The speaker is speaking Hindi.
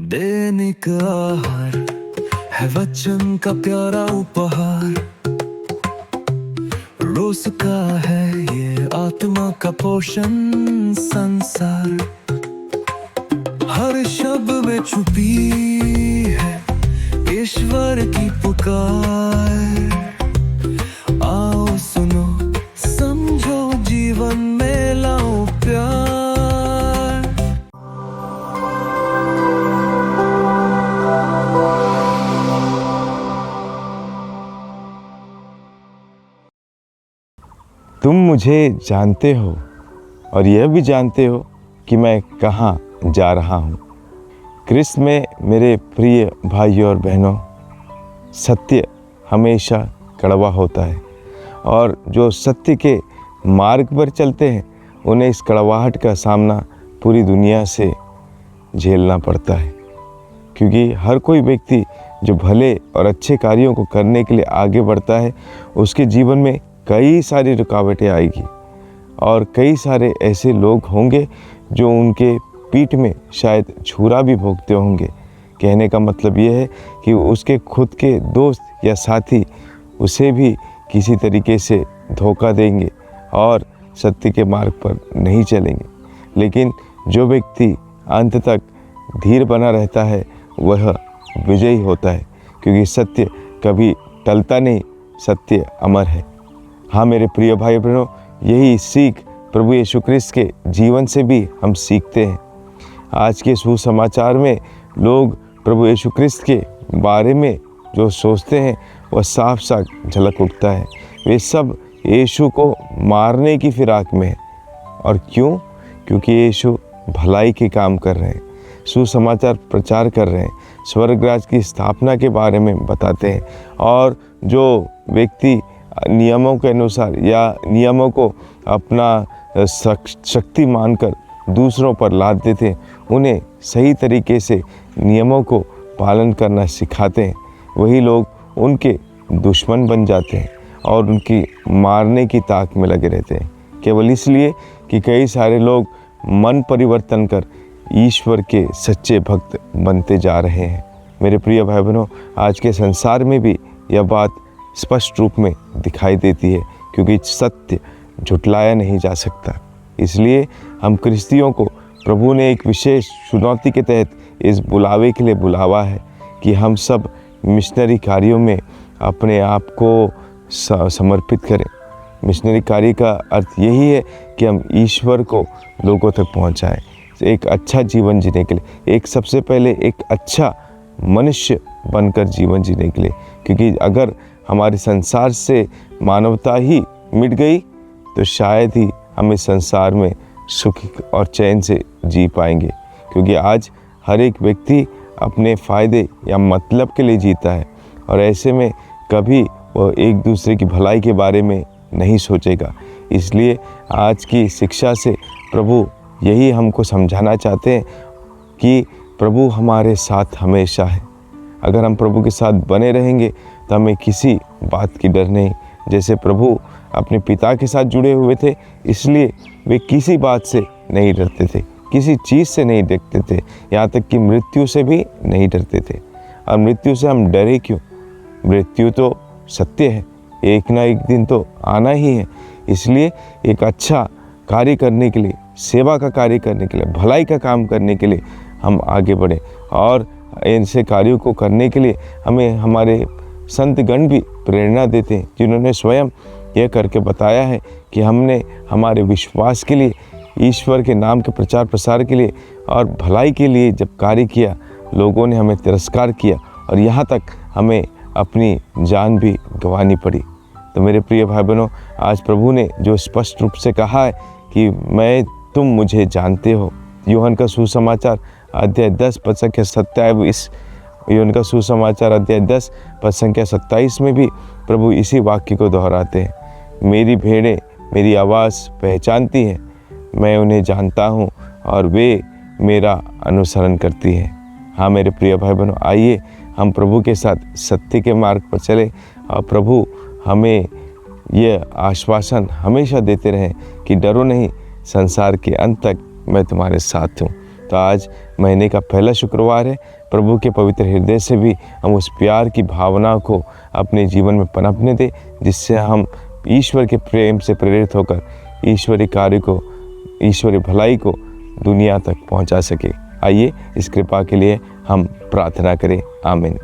दैनिक आहार है वचन का प्यारा उपहार, रोज का है ये आत्मा का पोषण संसार। हर शब्द में छुपी है ईश्वर की पुकार। आओ सुनो समझो जीवन में लाओ प्यार। तुम मुझे जानते हो और यह भी जानते हो कि मैं कहाँ जा रहा हूँ। क्रिस्त में मेरे प्रिय भाइयों और बहनों, सत्य हमेशा कड़वा होता है और जो सत्य के मार्ग पर चलते हैं उन्हें इस कड़वाहट का सामना पूरी दुनिया से झेलना पड़ता है, क्योंकि हर कोई व्यक्ति जो भले और अच्छे कार्यों को करने के लिए आगे बढ़ता है उसके जीवन में कई सारी रुकावटें आएगी और कई सारे ऐसे लोग होंगे जो उनके पीठ में शायद छुरा भी भोंकते होंगे। कहने का मतलब ये है कि उसके खुद के दोस्त या साथी उसे भी किसी तरीके से धोखा देंगे और सत्य के मार्ग पर नहीं चलेंगे। लेकिन जो व्यक्ति अंत तक धीर बना रहता है वह विजयी होता है, क्योंकि सत्य कभी टलता नहीं, सत्य अमर है। हाँ मेरे प्रिय भाई बहनों, यही सीख प्रभु यीशु ख्रिस्त के जीवन से भी हम सीखते हैं। आज के सुसमाचार में लोग प्रभु यीशु ख्रिस्त के बारे में जो सोचते हैं वह साफ साफ झलक उठता है। वे सब यीशु को मारने की फिराक में है। और क्यों? क्योंकि यीशु भलाई के काम कर रहे हैं, सुसमाचार प्रचार कर रहे हैं, स्वर्ग राज्य की स्थापना के बारे में बताते हैं। और जो व्यक्ति नियमों के अनुसार या नियमों को अपना शक्ति मानकर दूसरों पर लादते थे, उन्हें सही तरीके से नियमों को पालन करना सिखाते हैं, वही लोग उनके दुश्मन बन जाते हैं और उनकी मारने की ताक में लगे रहते हैं, केवल इसलिए कि कई सारे लोग मन परिवर्तन कर ईश्वर के सच्चे भक्त बनते जा रहे हैं। मेरे प्रिय भाई बहनों, आज के संसार में भी यह बात स्पष्ट रूप में दिखाई देती है, क्योंकि सत्य झुटलाया नहीं जा सकता। इसलिए हम क्रिस्तियों को प्रभु ने एक विशेष चुनौती के तहत इस बुलावे के लिए बुलावा है कि हम सब मिशनरी कार्यों में अपने आप को समर्पित करें। मिशनरी कार्य का अर्थ यही है कि हम ईश्वर को लोगों तक पहुंचाएं, एक अच्छा जीवन जीने के लिए, एक सबसे पहले एक अच्छा मनुष्य बनकर जीवन जीने के लिए। क्योंकि अगर हमारे संसार से मानवता ही मिट गई तो शायद ही हम इस संसार में सुख और चैन से जी पाएंगे, क्योंकि आज हर एक व्यक्ति अपने फ़ायदे या मतलब के लिए जीता है और ऐसे में कभी वो एक दूसरे की भलाई के बारे में नहीं सोचेगा। इसलिए आज की शिक्षा से प्रभु यही हमको समझाना चाहते हैं कि प्रभु हमारे साथ हमेशा है। अगर हम प्रभु के साथ बने रहेंगे तो हमें किसी बात की डर नहीं। जैसे प्रभु अपने पिता के साथ जुड़े हुए थे, इसलिए वे किसी बात से नहीं डरते थे, किसी चीज़ से नहीं डरते थे, यहाँ तक कि मृत्यु से भी नहीं डरते थे। और मृत्यु से हम डरे क्यों? मृत्यु तो सत्य है, एक ना एक दिन तो आना ही है। इसलिए एक अच्छा कार्य करने के लिए, सेवा का कार्य करने के लिए, भलाई का काम करने के लिए हम आगे बढ़ें। और ऐसे कार्यों को करने के लिए हमें हमारे संतगण भी प्रेरणा देते हैं, जिन्होंने स्वयं यह करके बताया है कि हमने हमारे विश्वास के लिए, ईश्वर के नाम के प्रचार प्रसार के लिए और भलाई के लिए जब कार्य किया, लोगों ने हमें तिरस्कार किया और यहाँ तक हमें अपनी जान भी गंवानी पड़ी। तो मेरे प्रिय भाई बहनों, आज प्रभु ने जो स्पष्ट रूप से कहा है कि तुम मुझे जानते हो, यूहन्ना का सुसमाचार अध्याय 10 पद संख्या 27, यूहन्ना का सुसमाचार अध्याय 10 पद संख्या 27 में भी प्रभु इसी वाक्य को दोहराते हैं, मेरी भेड़ें मेरी आवाज़ पहचानती हैं, मैं उन्हें जानता हूँ और वे मेरा अनुसरण करती हैं। हाँ मेरे प्रिय भाई बहनों, आइए हम प्रभु के साथ सत्य के मार्ग पर चले और प्रभु हमें यह आश्वासन हमेशा देते रहें कि डरो नहीं, संसार के अंत तक मैं तुम्हारे साथ हूँ। तो आज महीने का पहला शुक्रवार है। प्रभु के पवित्र हृदय से भी हम उस प्यार की भावना को अपने जीवन में पनपने दें, जिससे हम ईश्वर के प्रेम से प्रेरित होकर ईश्वरीय कार्य को, ईश्वरीय भलाई को दुनिया तक पहुंचा सके। आइए इस कृपा के लिए हम प्रार्थना करें। आमीन।